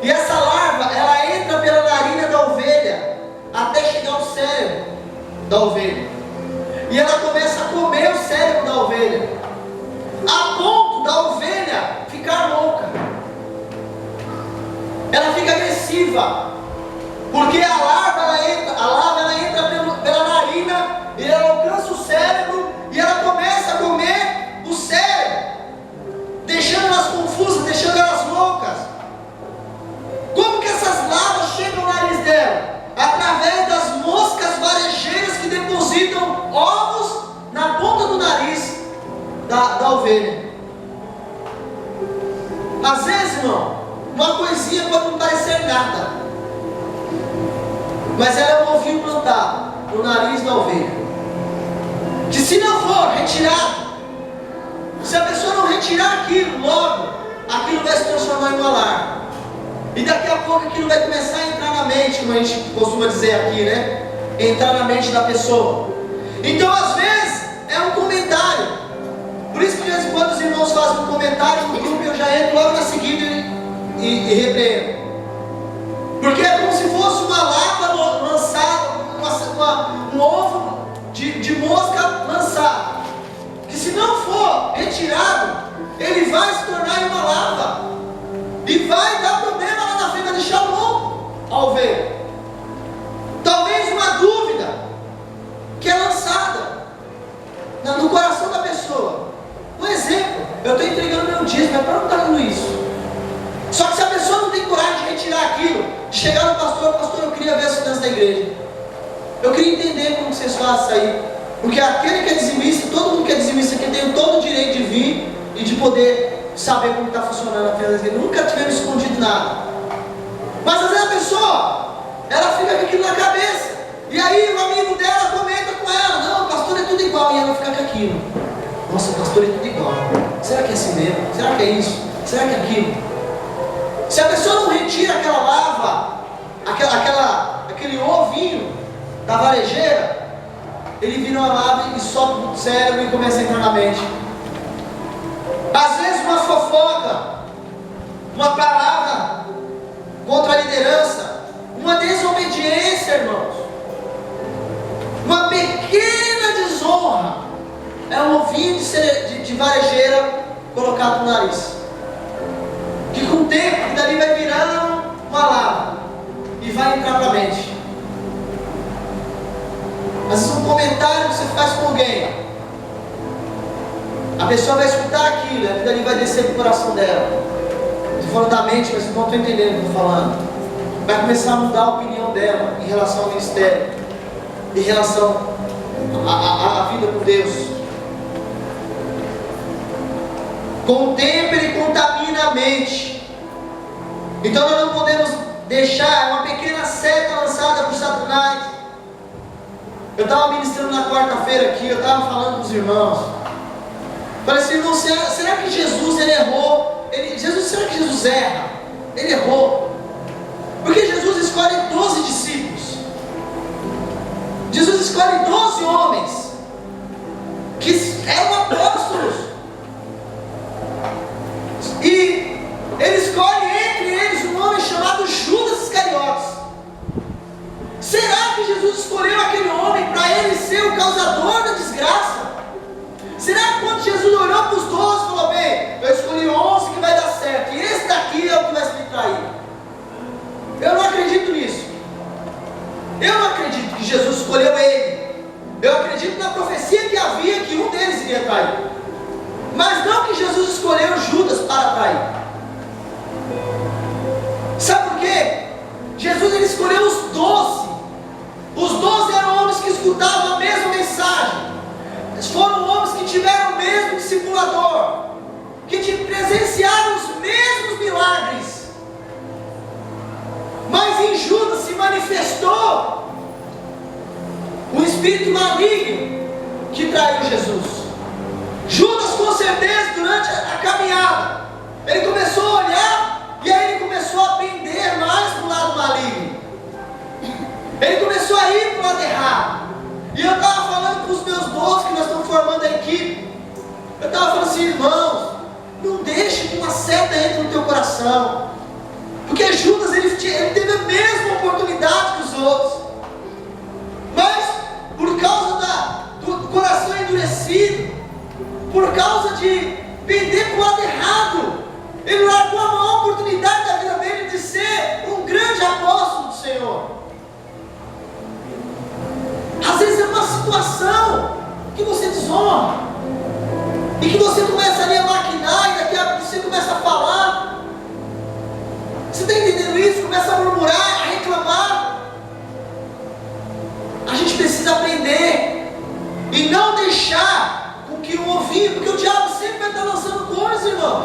E essa larva, ela entra pela narina da ovelha até chegar ao cérebro da ovelha. E ela começa a comer o cérebro da ovelha, a ponto da ovelha ficar louca. Ela fica agressiva, porque a larva ela entra pela narina, e ela alcança o cérebro, e ela começa a comer o cérebro, deixando elas confusas, deixando elas loucas. Como que essas larvas chegam no nariz dela? Através das moscas varejeiras que depositam ovos na ponta do nariz da ovelha. Às vezes, irmão, uma coisinha pode não parecer nada, mas ela é um ovinho plantado no nariz da ovelha, que se não for retirado, se a pessoa não retirar aquilo logo, aquilo vai se transformar em uma larva. E daqui a pouco aquilo vai começar a entrar na mente, como a gente costuma dizer aqui, né? Entrar na mente da pessoa. Então, às vezes, é um comentário. Por isso que de vez em quando os irmãos fazem um comentário no grupo, eu já entro logo na seguida e repreendo. Porque é como se fosse uma larva lançada, um ovo de mosca lançado, que se não for retirado, ele vai se tornar uma larva. E vai dar problema lá na frente, vai deixar louco a ovelha. Talvez uma dúvida que é lançada no coração da pessoa. Um exemplo: eu estou entregando meu dízimo, mas para não estar dando isso. Só que se a pessoa não tem coragem de retirar aquilo, de chegar no pastor: pastor, eu queria ver as finanças da igreja, eu queria entender como vocês fazem isso aí. Porque aquele que é dizimista, todo mundo que é dizimista aqui tem todo o direito de vir e de poder saber como está funcionando a finança. Nunca tivemos escondido nada. Mas às vezes a pessoa, ela fica com aquilo na cabeça, e aí o amigo dela comenta com ela: não, pastor, é tudo igual. E ela fica com aquilo: nossa, pastor, é tudo igual. Será que é assim mesmo? Será que é isso? Será que é aquilo? Se a pessoa não retira aquela larva, aquele ovinho da varejeira, ele vira uma larva e sobe no cérebro e começa a entrar na mente. Às vezes uma fofoca, uma palavra contra a liderança, uma desobediência, irmãos, uma pequena desonra, é um ovinho de varejeira colocado no nariz, que faz com alguém, a pessoa vai escutar aquilo, a vida ali vai descer pro coração dela. Estou falando da mente, mas vocês não estão entendendo o que eu estou falando. Vai começar a mudar a opinião dela em relação ao ministério, em relação à vida com Deus. Com o tempo ele contamina a mente. Então nós não podemos deixar uma pequena seta lançada por Satanás. Eu estava ministrando na quarta-feira aqui, eu estava falando com os irmãos. Falei assim, irmão, será que Jesus ele errou? Será que Jesus erra? Ele errou. Porque Jesus escolhe 12 discípulos. Jesus escolhe 12 homens que eram apóstolos. E ele escolhe entre eles um homem chamado Judas Iscariotes. Será que Jesus escolheu aquele homem para ele ser o causador da desgraça? Será que quando Jesus olhou para os 12 falou, bem, eu escolhi 11 que vai dar certo, e esse daqui é o que vai se me trair? Eu não acredito nisso. Eu não acredito que Jesus escolheu ele. Eu acredito na profecia que havia que um deles iria trair. Mas não que Jesus escolheu Judas para trair. Sabe por quê? Jesus ele escolheu os 12. Os 12 eram homens que escutavam a mesma mensagem. Foram homens que tiveram o mesmo discipulador, que presenciaram os mesmos milagres. Mas em Judas se manifestou um espírito maligno que traiu Jesus. Judas, com certeza, durante a caminhada, ele começou a olhar e aí ele começou a pender mais para o lado maligno. Ele começou a ir para o lado errado. E eu estava falando com os meus 12 que nós estamos formando a equipe. Eu estava falando assim, irmãos, não deixe que uma seta entre no teu coração. Porque Judas ele teve a mesma oportunidade que os outros. Mas por causa do coração endurecido, por causa de pender para o lado errado, ele largou a maior oportunidade da vida dele de ser um grande apóstolo do Senhor. Às vezes é uma situação que você desonra, e que você começa ali a maquinar, e daqui a pouco você começa a falar. Você está entendendo isso? Começa a murmurar, a reclamar. A gente precisa aprender e não deixar com que o ouvido, porque o diabo sempre vai estar lançando coisas, irmãos,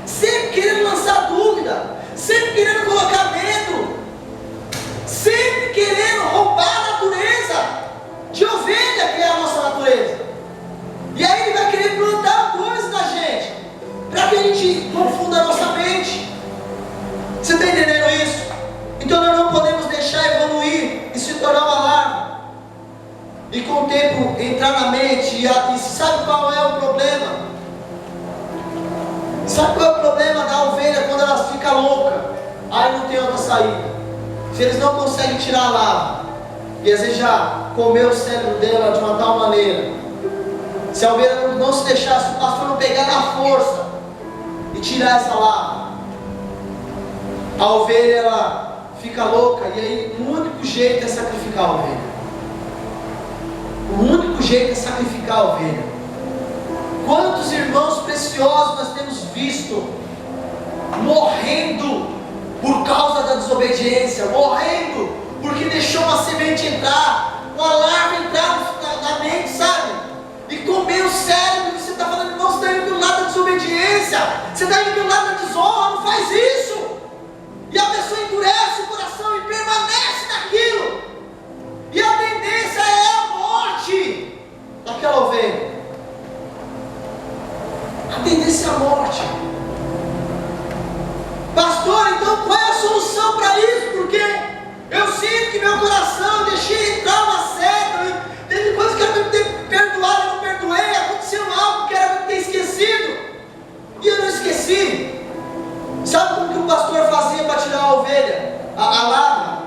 sempre querendo lançar dúvida, sempre querendo colocar medo, sempre querendo roubar a natureza de ovelha, que é a nossa natureza. E aí ele vai querer plantar coisas na gente, para que a gente confunda a nossa mente. Você está entendendo isso? Então nós não podemos deixar evoluir e se tornar uma larva, e com o tempo entrar na mente. E sabe qual é o problema? Sabe qual é o problema da ovelha quando ela fica louca? Aí não tem outra saída. Se eles não conseguem tirar a larva, e às vezes já comeu o cérebro dela de uma tal maneira, se a ovelha não se deixar, se o pastor não pegar na força e tirar essa larva, a ovelha ela fica louca, e aí o único jeito é sacrificar a ovelha. O único jeito é sacrificar a ovelha. Quantos irmãos preciosos nós temos visto morrendo por causa da desobediência, morrendo porque deixou uma semente entrar, uma larva entrar na mente, sabe? E comer o cérebro. E você está falando, irmão, você está indo pelo lado da desobediência, você está indo pelo lado da desonra, não faz isso. E a pessoa endurece o coração e permanece naquilo. E a tendência é a morte daquela ovelha. A tendência é a morte. Pastor, então qual é a solução para isso? Porque eu sinto que meu coração, eu deixei entrar uma seta, teve coisas que era para ter perdoado, eu não perdoei, aconteceu algo que era para ter esquecido, e eu não esqueci. Sabe como que o pastor fazia para tirar a ovelha, a larva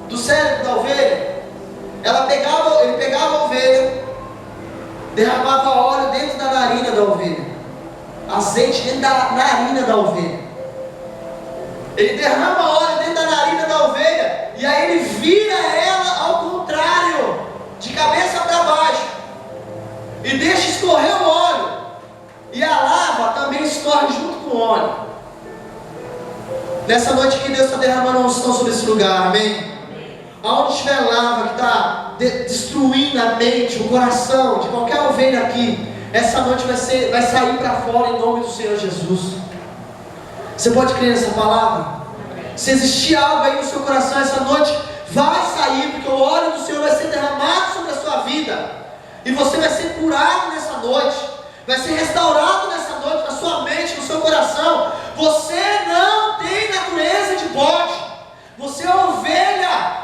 do cérebro da ovelha? Ele pegava a ovelha, derramava óleo dentro da narina da ovelha, azeite dentro da narina da ovelha. Ele derrama óleo dentro da narina da ovelha, e aí ele vira ela ao contrário, de cabeça para baixo, e deixa escorrer o óleo, e a lava também escorre junto com o óleo. Nessa noite que Deus está derramando uma unção sobre esse lugar, amém? Aonde tiver lava que está destruindo a mente, o coração de qualquer ovelha aqui, essa noite vai sair para fora em nome do Senhor Jesus. Você pode crer nessa palavra? Se existir algo aí no seu coração essa noite, vai sair, porque o óleo do Senhor vai ser derramado sobre a sua vida, e você vai ser curado nessa noite, vai ser restaurado nessa noite, na sua mente, no seu coração. Você não tem natureza de bode, você é ovelha,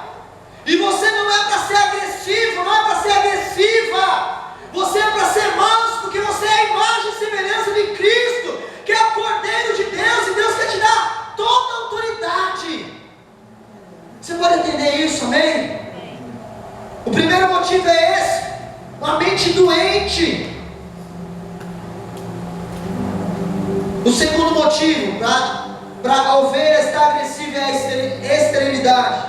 e você não é para ser agressivo, não é para ser agressiva, você é para ser manso, porque você é a imagem e semelhança de Cristo, que é o Cordeiro de Deus, e Deus quer te dar toda a autoridade. Você pode entender isso, amém? O primeiro motivo é esse, uma mente doente. O segundo motivo para a ovelha estar agressiva é a esterilidade.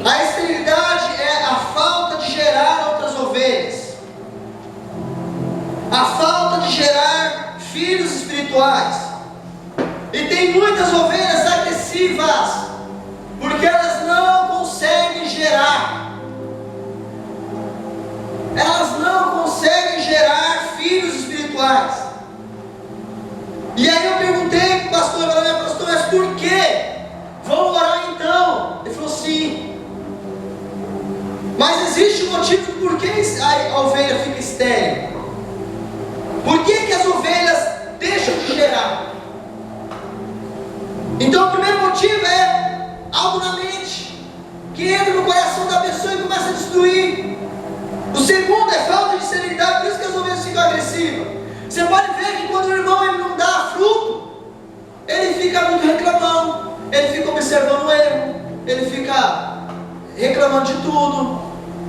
A esterilidade é a falta de gerar outras ovelhas, a falta de gerar filhos espirituais. E tem muitas ovelhas agressivas, porque elas não conseguem gerar. Elas não conseguem gerar filhos espirituais. E aí eu perguntei para o pastor, mas por quê? Vamos orar então. Ele falou sim. Mas existe um motivo do porquê a ovelha fica estéril. Por que as ovelhas deixam de gerar? Então o primeiro motivo é algo na mente, que entra no coração da pessoa e começa a destruir. O segundo é falta de serenidade, por isso que as ovelhas ficam agressivas. Você pode ver que quando o irmão ele não dá fruto, ele fica muito reclamando, ele fica observando o erro, ele fica reclamando de tudo,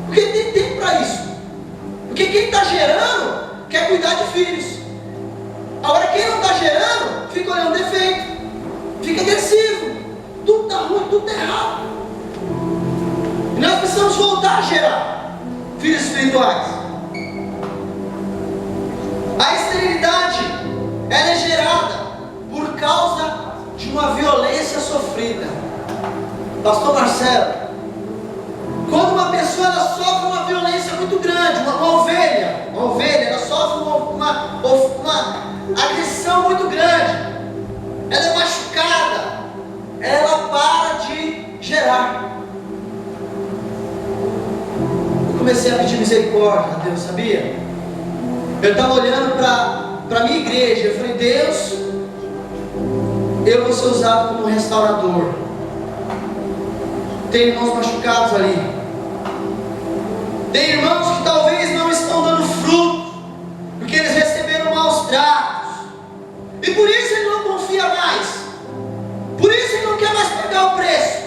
porque tem tempo para isso. Porque quem está gerando quer cuidar de filhos. Agora quem não está gerando fica olhando defeito, fica agressivo, tudo está ruim, tudo está errado. E nós precisamos voltar a gerar filhos espirituais. A esterilidade, ela é gerada por causa de uma violência sofrida. Pastor Marcelo, quando uma pessoa ela sofre uma violência muito grande, uma ovelha ela sofre uma agressão muito grande, ela é machucada, ela para de gerar. Eu comecei a pedir misericórdia a Deus, sabia? Eu estava olhando para a minha igreja, eu falei, Deus, eu vou ser usado como restaurador. Tem irmãos machucados ali, tem irmãos que talvez não estão dando fruto, porque eles receberam maus tratos, e por isso ele não confia mais, por isso ele não quer mais pagar o preço,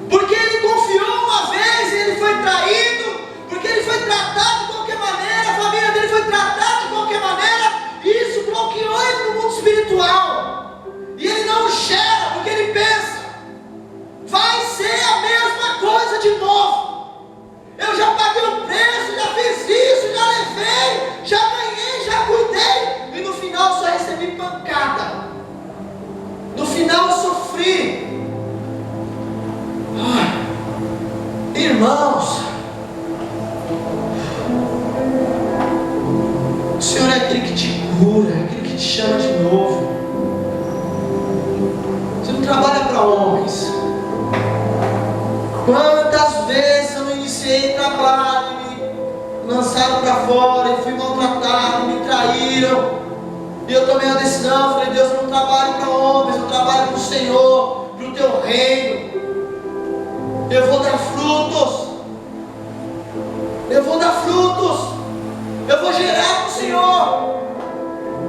porque ele confiou uma vez e ele foi traído, porque ele foi tratado de qualquer maneira, a família dele foi tratada de qualquer maneira, e isso bloqueou ele no mundo espiritual, e ele não gera, porque ele pensa, vai ser a mesma coisa de novo. Eu já paguei o preço, já fiz isso, já levei, já ganhei, já cuidei, e no final só recebi pancada, no final eu sofri. Irmãos, o Senhor é aquele que te cura, é aquele que te chama de novo. Você não trabalha para homens. Quantas vezes eu não iniciei trabalho, me lançaram para fora, e fui maltratado, me traíram, e eu tomei a decisão, falei, Deus, eu não trabalho para homens, eu trabalho para o Senhor, para o teu reino. Eu vou dar frutos, eu vou dar frutos, eu vou gerar para o Senhor,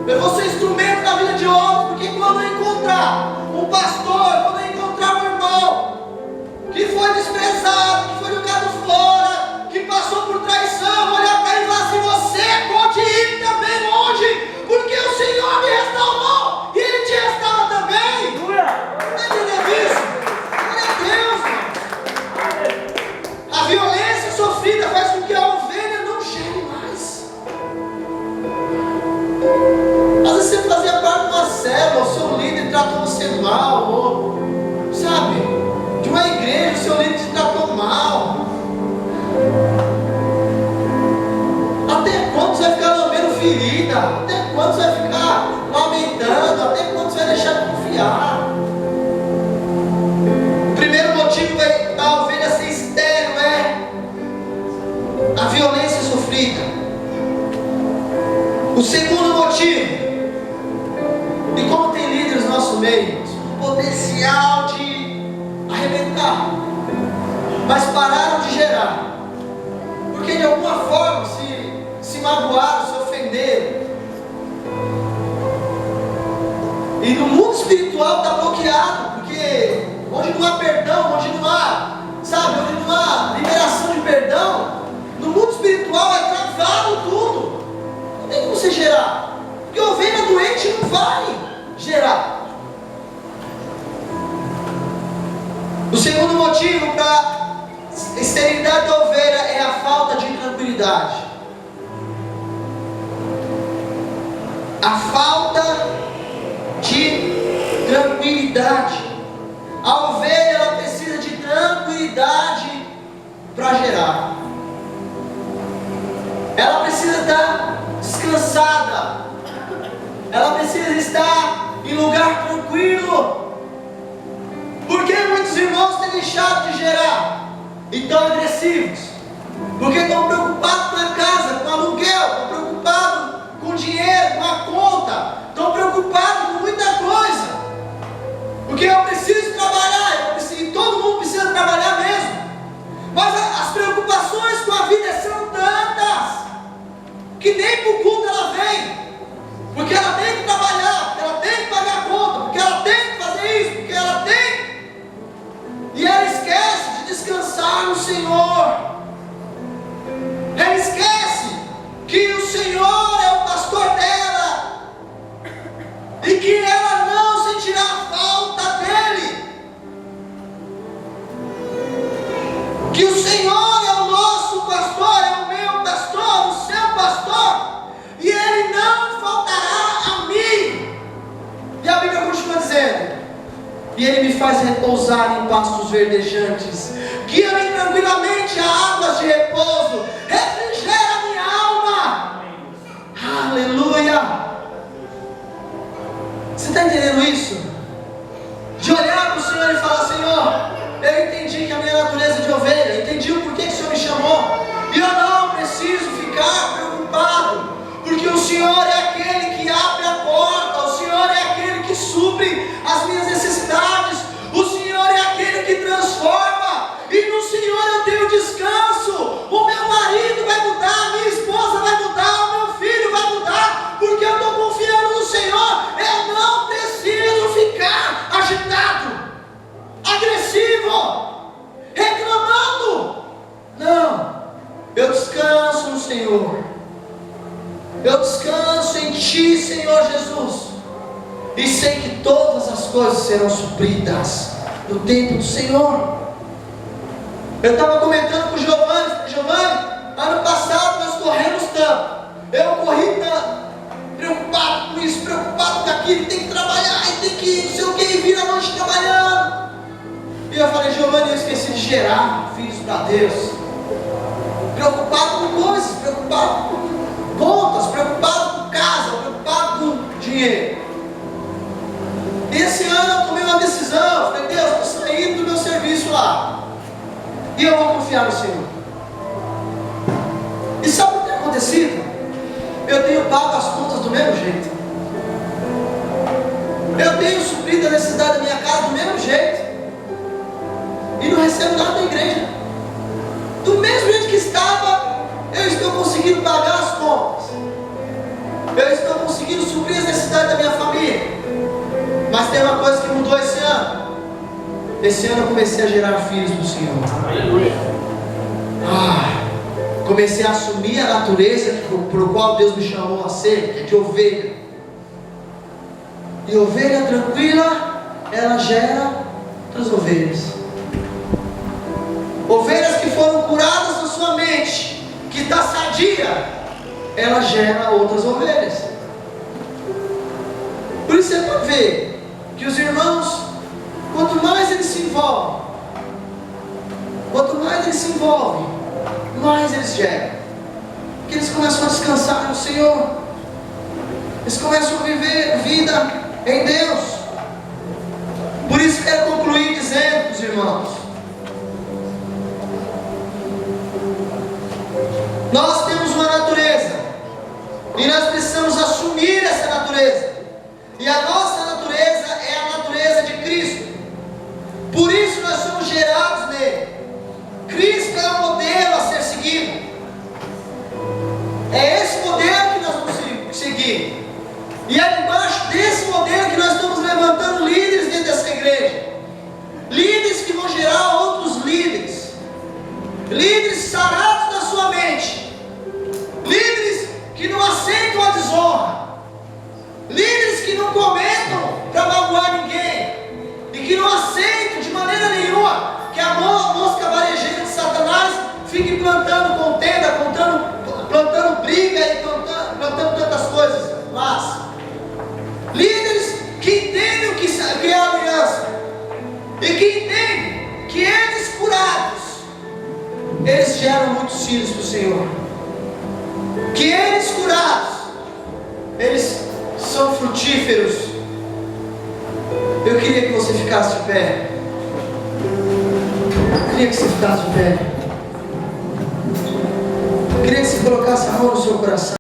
eu vou ser instrumento na vida de outros, porque quando eu encontrar um pastor, quando eu encontrar um irmão que foi desprezado, que foi jogado fora, que passou por traição, vou olhar para ele e falar assim, você pode ir também longe, porque o Senhor me restaurou, e Ele te restaura também. Está entendendo isso? Glória a Deus, mano. A violência sofrida faz com que a ovelha você mal, ou, sabe, de uma igreja, o seu líder te tratou mal. Até quando você vai ficar lambendo ferida? Até quando você vai ficar lamentando? Até quando você vai deixar de confiar? O primeiro motivo da ovelha ser estéril é a violência sofrida. O segundo motivo, e como tem líderes no nosso meio, um potencial de arrebentar, mas pararam de gerar, porque de alguma forma se magoaram, se ofenderam, e no mundo espiritual está bloqueado, porque onde não há perdão, onde não há, sabe, onde não há liberação de perdão, no mundo espiritual é travado tudo. Não tem como você gerar, porque ovelha doente não vai gerar. O segundo motivo para a esterilidade da ovelha é a falta de tranquilidade. A falta de tranquilidade. A ovelha, ela precisa de tranquilidade para gerar. Ela precisa estar descansada. Ela precisa estar em lugar tranquilo. Porque muitos irmãos têm deixado de gerar e estão agressivos, porque estão preocupados com a casa, com o aluguel, estão preocupados com o dinheiro, com a conta, estão preocupados com muita coisa, porque eu preciso trabalhar, e todo mundo precisa trabalhar mesmo, mas as preocupações com a vida são tantas, que nem para o culto ela vem, porque ela tem que trabalhar, porque ela tem que pagar a conta, porque ela tem que fazer isso, porque ela tem, e ela esquece de descansar no Senhor. Ela esquece que o Senhor é o pastor dela e que ela não sentirá falta dele, que o Senhor é o nosso pastor, é o meu pastor, o seu pastor, e ele não faltará a mim. E a Bíblia continua dizendo: e ele me faz repousar em pastos verdejantes, guia-me tranquilamente a águas de repouso, refrigera minha alma. Aleluia! Você está entendendo isso? De olhar para o Senhor e falar: Senhor, eu entendi que a minha natureza é de ovelha, entendi o porquê que o Senhor me chamou, e eu não preciso ficar preocupado, porque o Senhor é aquele que abre a porta, o Senhor é aquele que supre as minhas necessidades, o Senhor é aquele que transforma, e no Senhor eu tenho descanso. O meu marido vai mudar, a minha esposa vai mudar, o meu filho vai mudar, porque eu estou confiando no Senhor. Eu não preciso ficar agitado, agressivo, reclamando. Não, eu descanso no Senhor. Eu descanso em Ti, Senhor Jesus, e sei que todas as coisas serão supridas no tempo do Senhor. Eu estava comentando com o Giovanni, ano passado nós corremos tanto, eu corri tanto, preocupado com isso, preocupado com aquilo, tem que trabalhar, tem que não sei o que, e vira a noite trabalhando. E eu falei: Giovanni, eu esqueci de gerar filhos para Deus, preocupado com coisas, preocupado com contas, preocupado com casa, preocupado com dinheiro. E esse ano eu tomei uma decisão, falei: Deus, estou saindo do meu serviço lá, e eu vou confiar no Senhor. E sabe o que tem acontecido? Eu tenho pago as contas do mesmo jeito, eu tenho suprido a necessidade da minha casa do mesmo jeito, e não recebo nada da igreja. Do mesmo jeito que estava, eu estou conseguindo pagar as contas, eu estou conseguindo suprir as necessidades da minha família. Mas tem uma coisa que mudou esse ano. Esse ano eu comecei a gerar filhos do Senhor. Comecei a assumir a natureza por qual Deus me chamou a ser, que é de ovelha. E ovelha tranquila, ela gera outras ovelhas. Ovelhas que foram curadas na sua mente, que está sadia, ela gera outras ovelhas. Por isso você pode ver que os irmãos, quanto mais eles se envolvem, mais eles geram. Porque eles começam a descansar no Senhor. Eles começam a viver vida em Deus. Por isso quero concluir dizendo para os irmãos: nós temos uma natureza, e nós precisamos assumir essa natureza. E a nossa natureza é a natureza de Cristo. Por isso nós somos gerados nele. Cristo é o modelo a ser seguido. É esse modelo que nós vamos seguir. E é debaixo desse modelo que nós estamos levantando líderes dentro dessa igreja. Líderes que vão gerar outros líderes. Líderes sarados na sua mente. Líderes que não aceitam a desonra. Líderes que não comentam para magoar ninguém. E que não aceitam de maneira nenhuma que a mosca varejeira de Satanás fique plantando contenda, plantando briga e plantando tantas coisas. Mas líderes que entendem o que é a aliança. E que entendem que eles curados, eles geram muitos filhos para o Senhor. Que eles curados, eles são frutíferos. Eu queria que você ficasse de pé. Eu queria que você ficasse de pé. Eu queria que você colocasse a mão no seu coração.